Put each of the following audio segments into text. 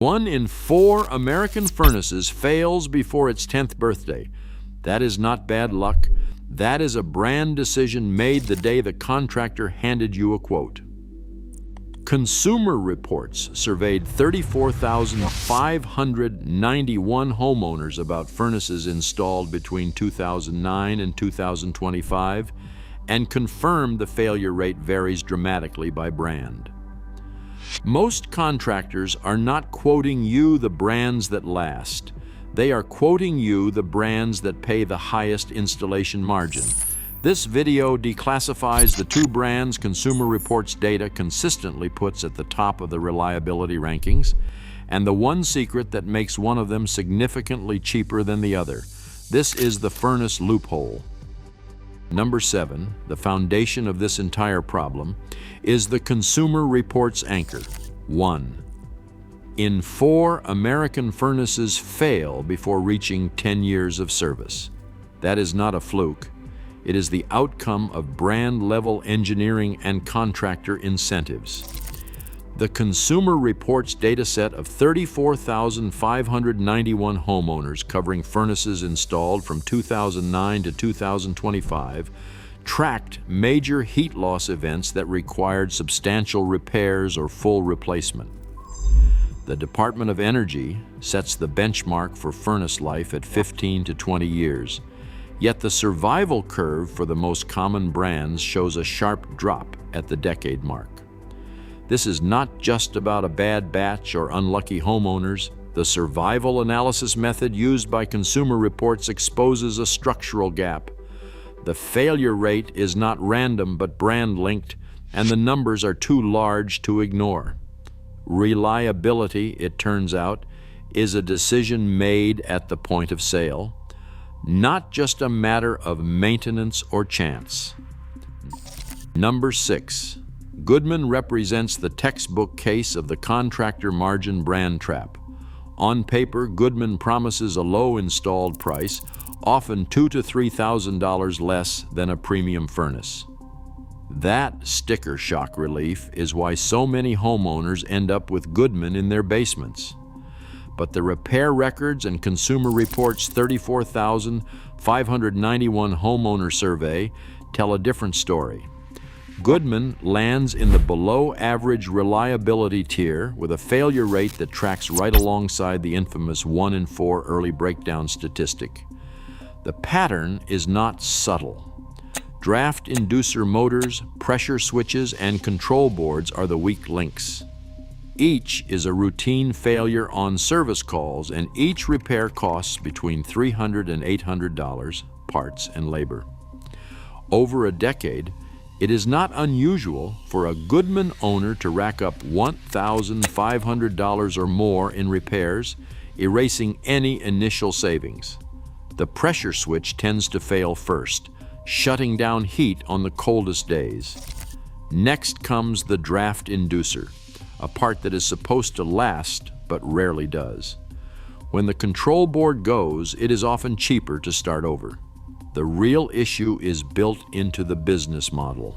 1 in 4 American furnaces fails before its 10th birthday. That is not bad luck. That is a brand decision made the day the contractor handed you a quote. Consumer Reports surveyed 34,591 homeowners about furnaces installed between 2009 and 2025 and confirmed the failure rate varies dramatically by brand. Most contractors are not quoting you the brands that last. They are quoting you the brands that pay the highest installation margin. This video declassifies the 2 brands Consumer Reports data consistently puts at the top of the reliability rankings, and the one secret that makes one of them significantly cheaper than the other. This is the furnace loophole. Number 7, the foundation of this entire problem, is the Consumer Reports anchor. 1 in 4 American furnaces fail before reaching 10 years of service. That is not a fluke. It is the outcome of brand-level engineering and contractor incentives. The Consumer Reports dataset of 34,591 homeowners covering furnaces installed from 2009 to 2025 tracked major heat loss events that required substantial repairs or full replacement. The Department of Energy sets the benchmark for furnace life at 15 to 20 years. Yet the survival curve for the most common brands shows a sharp drop at the decade mark. This is not just about a bad batch or unlucky homeowners. The survival analysis method used by Consumer Reports exposes a structural gap. The failure rate is not random but brand-linked, and the numbers are too large to ignore. Reliability, it turns out, is a decision made at the point of sale, not just a matter of maintenance or chance. Number 6. Goodman represents the textbook case of the contractor margin brand trap. On paper, Goodman promises a low installed price, often $2,000 to $3,000 less than a premium furnace. That sticker shock relief is why so many homeowners end up with Goodman in their basements. But the repair records and Consumer Reports 34,591 homeowner survey tell a different story. Goodman lands in the below-average reliability tier with a failure rate that tracks right alongside the infamous 1 in 4 early breakdown statistic. The pattern is not subtle. Draft inducer motors, pressure switches, and control boards are the weak links. Each is a routine failure on service calls, and each repair costs between $300 and $800, parts and labor. Over a decade, it is not unusual for a Goodman owner to rack up $1,500 or more in repairs, erasing any initial savings. The pressure switch tends to fail first, shutting down heat on the coldest days. Next comes the draft inducer, a part that is supposed to last but rarely does. When the control board goes, it is often cheaper to start over. The real issue is built into the business model.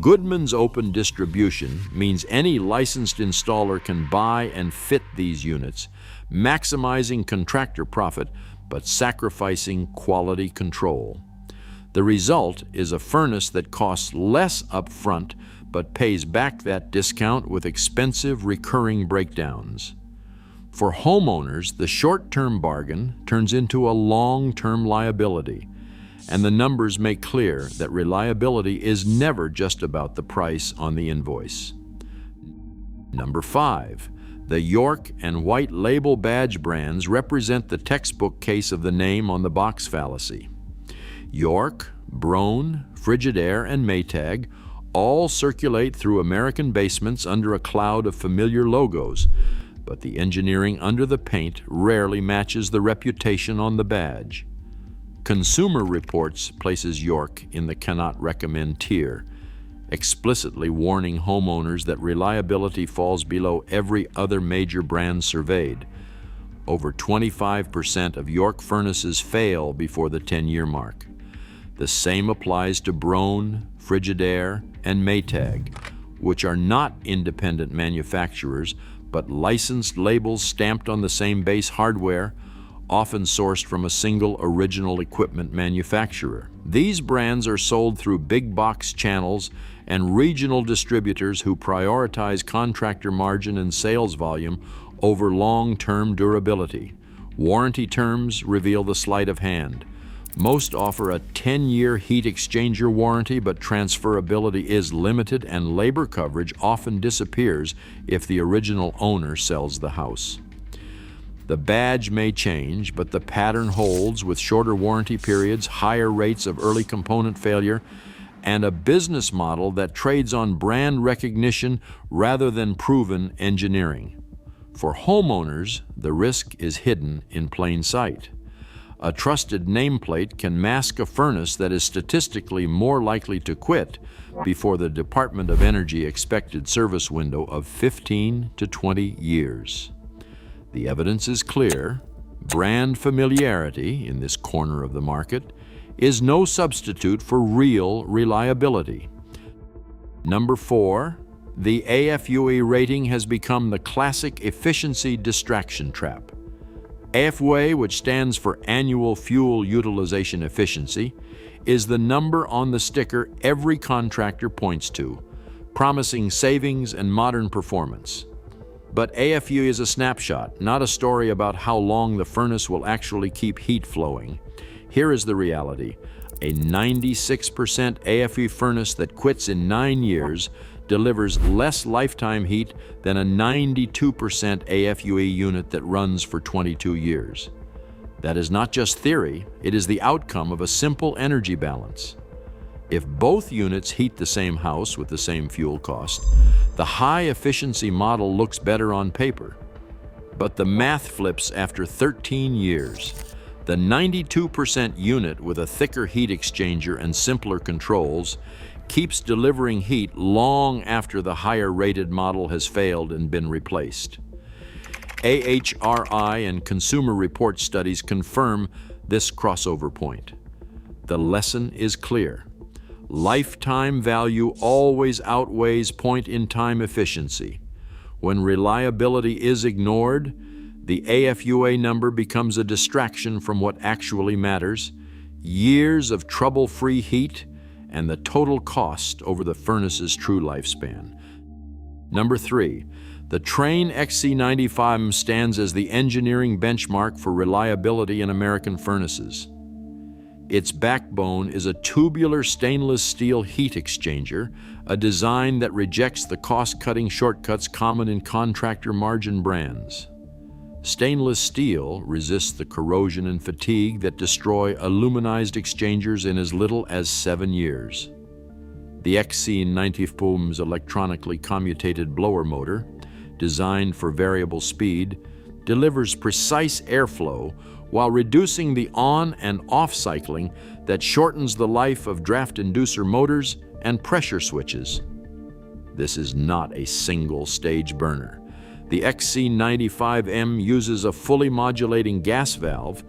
Goodman's open distribution means any licensed installer can buy and fit these units, maximizing contractor profit but sacrificing quality control. The result is a furnace that costs less upfront but pays back that discount with expensive recurring breakdowns. For homeowners, the short-term bargain turns into a long-term liability, and the numbers make clear that reliability is never just about the price on the invoice. Number 5. The York and white label badge brands represent the textbook case of the name on the box fallacy. York, Broan, Frigidaire, and Maytag all circulate through American basements under a cloud of familiar logos, but the engineering under the paint rarely matches the reputation on the badge. Consumer Reports places York in the cannot recommend tier, explicitly warning homeowners that reliability falls below every other major brand surveyed. Over 25% of York furnaces fail before the 10-year mark. The same applies to Broan, Frigidaire, and Maytag, which are not independent manufacturers but licensed labels stamped on the same base hardware, often sourced from a single original equipment manufacturer. These brands are sold through big box channels and regional distributors who prioritize contractor margin and sales volume over long-term durability. Warranty terms reveal the sleight of hand. Most offer a 10-year heat exchanger warranty, but transferability is limited and labor coverage often disappears if the original owner sells the house. The badge may change, but the pattern holds, with shorter warranty periods, higher rates of early component failure, and a business model that trades on brand recognition rather than proven engineering. For homeowners, the risk is hidden in plain sight. A trusted nameplate can mask a furnace that is statistically more likely to quit before the Department of Energy expected service window of 15 to 20 years. The evidence is clear. Brand familiarity in this corner of the market is no substitute for real reliability. Number 4, the AFUE rating has become the classic efficiency distraction trap. AFUE, which stands for Annual Fuel Utilization Efficiency, is the number on the sticker every contractor points to, promising savings and modern performance. But AFUE is a snapshot, not a story about how long the furnace will actually keep heat flowing. Here is the reality. A 96% AFUE furnace that quits in 9 years delivers less lifetime heat than a 92% AFUE unit that runs for 22 years. That is not just theory, it is the outcome of a simple energy balance. If both units heat the same house with the same fuel cost, the high-efficiency model looks better on paper. But the math flips after 13 years. The 92% unit with a thicker heat exchanger and simpler controls keeps delivering heat long after the higher-rated model has failed and been replaced. AHRI and Consumer Report studies confirm this crossover point. The lesson is clear. Lifetime value always outweighs point-in-time efficiency. When reliability is ignored, the AFUE number becomes a distraction from what actually matters: years of trouble-free heat and the total cost over the furnace's true lifespan. Number 3, the Trane XC95M stands as the engineering benchmark for reliability in American furnaces. Its backbone is a tubular stainless steel heat exchanger, a design that rejects the cost-cutting shortcuts common in contractor margin brands. Stainless steel resists the corrosion and fatigue that destroy aluminized exchangers in as little as 7 years. The XC95M's electronically commutated blower motor, designed for variable speed, delivers precise airflow while reducing the on and off cycling that shortens the life of draft inducer motors and pressure switches. This is not a single-stage burner. The XC95M uses a fully modulating gas valve,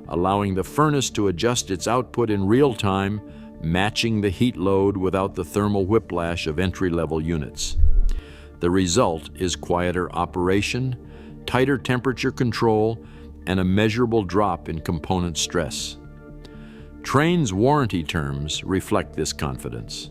allowing the furnace to adjust its output in real time, matching the heat load without the thermal whiplash of entry-level units. The result is quieter operation, tighter temperature control, and a measurable drop in component stress. Trane's warranty terms reflect this confidence.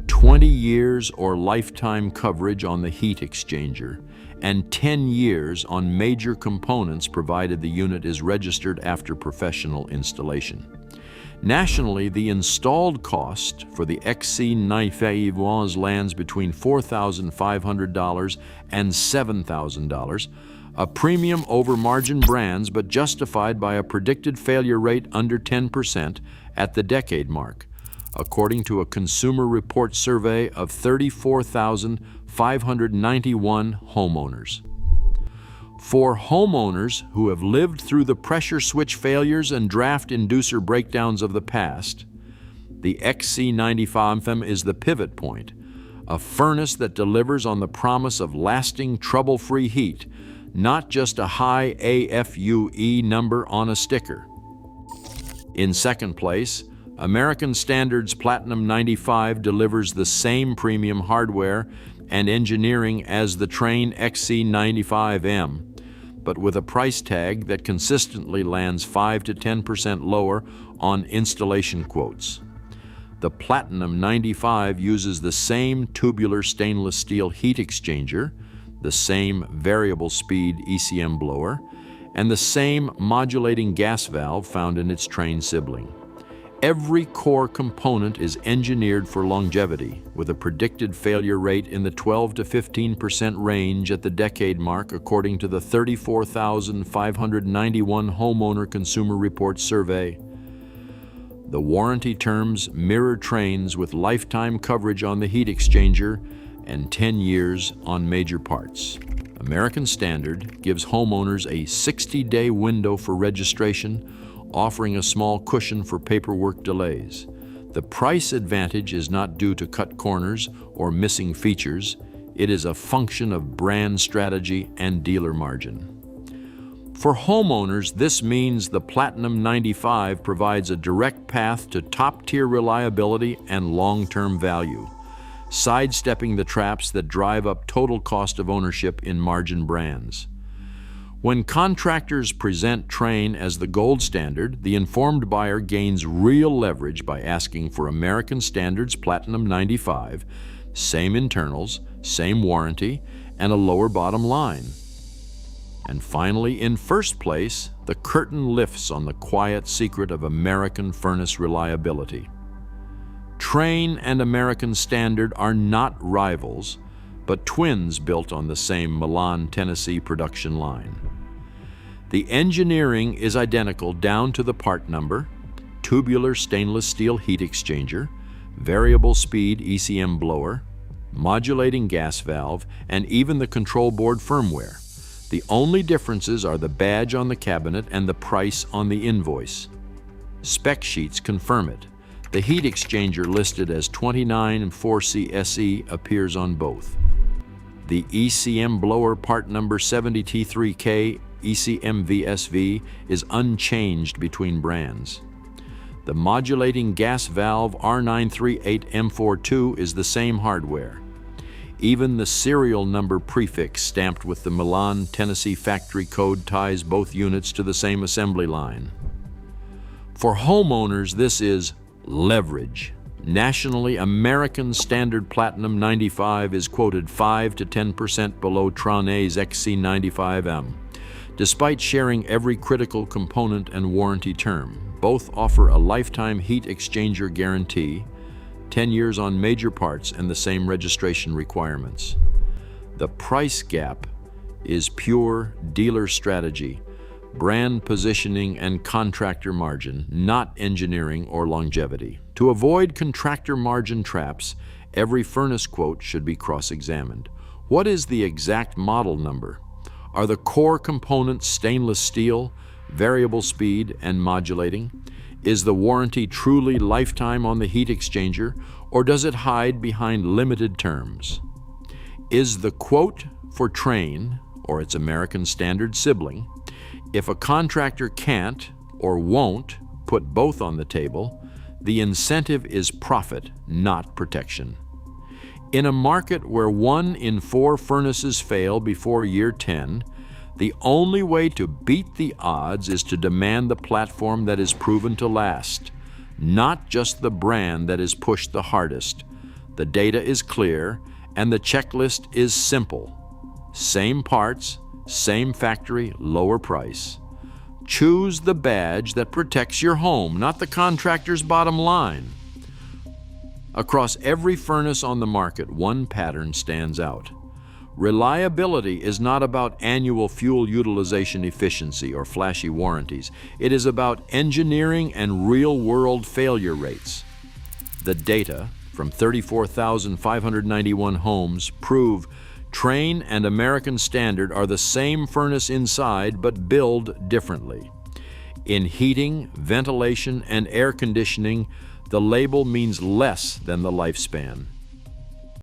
20 years or lifetime coverage on the heat exchanger, and 10 years on major components provided the unit is registered after professional installation. Nationally, the installed cost for the XC95M lands between $4,500 and $7,000, a premium over margin brands but justified by a predicted failure rate under 10% at the decade mark, according to a Consumer Report survey of 34,591 homeowners. For homeowners who have lived through the pressure switch failures and draft inducer breakdowns of the past, the XC95M is the pivot point, a furnace that delivers on the promise of lasting trouble-free heat, not just a high AFUE number on a sticker. In second place, American Standard's Platinum 95 delivers the same premium hardware and engineering as the Trane XC95M, but with a price tag that consistently lands 5 to 10% lower on installation quotes. The Platinum 95 uses the same tubular stainless steel heat exchanger, the same variable speed ECM blower, and the same modulating gas valve found in its Trane sibling. Every core component is engineered for longevity, with a predicted failure rate in the 12 to 15% range at the decade mark, according to the 34,591 Homeowner Consumer Report survey. The warranty terms mirror Trane's with lifetime coverage on the heat exchanger and 10 years on major parts. American Standard gives homeowners a 60-day window for registration, offering a small cushion for paperwork delays. The price advantage is not due to cut corners or missing features. It is a function of brand strategy and dealer margin. For homeowners, this means the Platinum 95 provides a direct path to top-tier reliability and long-term value, sidestepping the traps that drive up total cost of ownership in margin brands. When contractors present Trane as the gold standard, the informed buyer gains real leverage by asking for American Standard's Platinum 95, same internals, same warranty, and a lower bottom line. And finally, in first place, the curtain lifts on the quiet secret of American furnace reliability. Trane and American Standard are not rivals, but twins built on the same Milan, Tennessee production line. The engineering is identical down to the part number, tubular stainless steel heat exchanger, variable speed ECM blower, modulating gas valve, and even the control board firmware. The only differences are the badge on the cabinet and the price on the invoice. Spec sheets confirm it. The heat exchanger listed as 29-4C SE appears on both. The ECM blower part number 70T3K ECM VSV is unchanged between brands. The modulating gas valve R938M42 is the same hardware. Even the serial number prefix stamped with the Milan, Tennessee factory code ties both units to the same assembly line. For homeowners, this is leverage. Nationally, American Standard Platinum 95 is quoted 5 to 10% below Trane's XC95M. Despite sharing every critical component and warranty term, both offer a lifetime heat exchanger guarantee, 10 years on major parts, and the same registration requirements. The price gap is pure dealer strategy, brand positioning, and contractor margin, not engineering or longevity. To avoid contractor margin traps, every furnace quote should be cross-examined. What is the exact model number? Are the core components stainless steel, variable speed, and modulating? Is the warranty truly lifetime on the heat exchanger, or does it hide behind limited terms? Is the quote for Trane, or its American Standard sibling? If a contractor can't or won't put both on the table, the incentive is profit, not protection. In a market where 1 in 4 furnaces fail before year 10, the only way to beat the odds is to demand the platform that is proven to last, not just the brand that is pushed the hardest. The data is clear, and the checklist is simple. Same parts, same factory, lower price. Choose the badge that protects your home, not the contractor's bottom line. Across every furnace on the market, one pattern stands out. Reliability is not about annual fuel utilization efficiency or flashy warranties. It is about engineering and real-world failure rates. The data from 34,591 homes prove Trane and American Standard are the same furnace inside but billed differently. In heating, ventilation, and air conditioning, the label means less than the lifespan.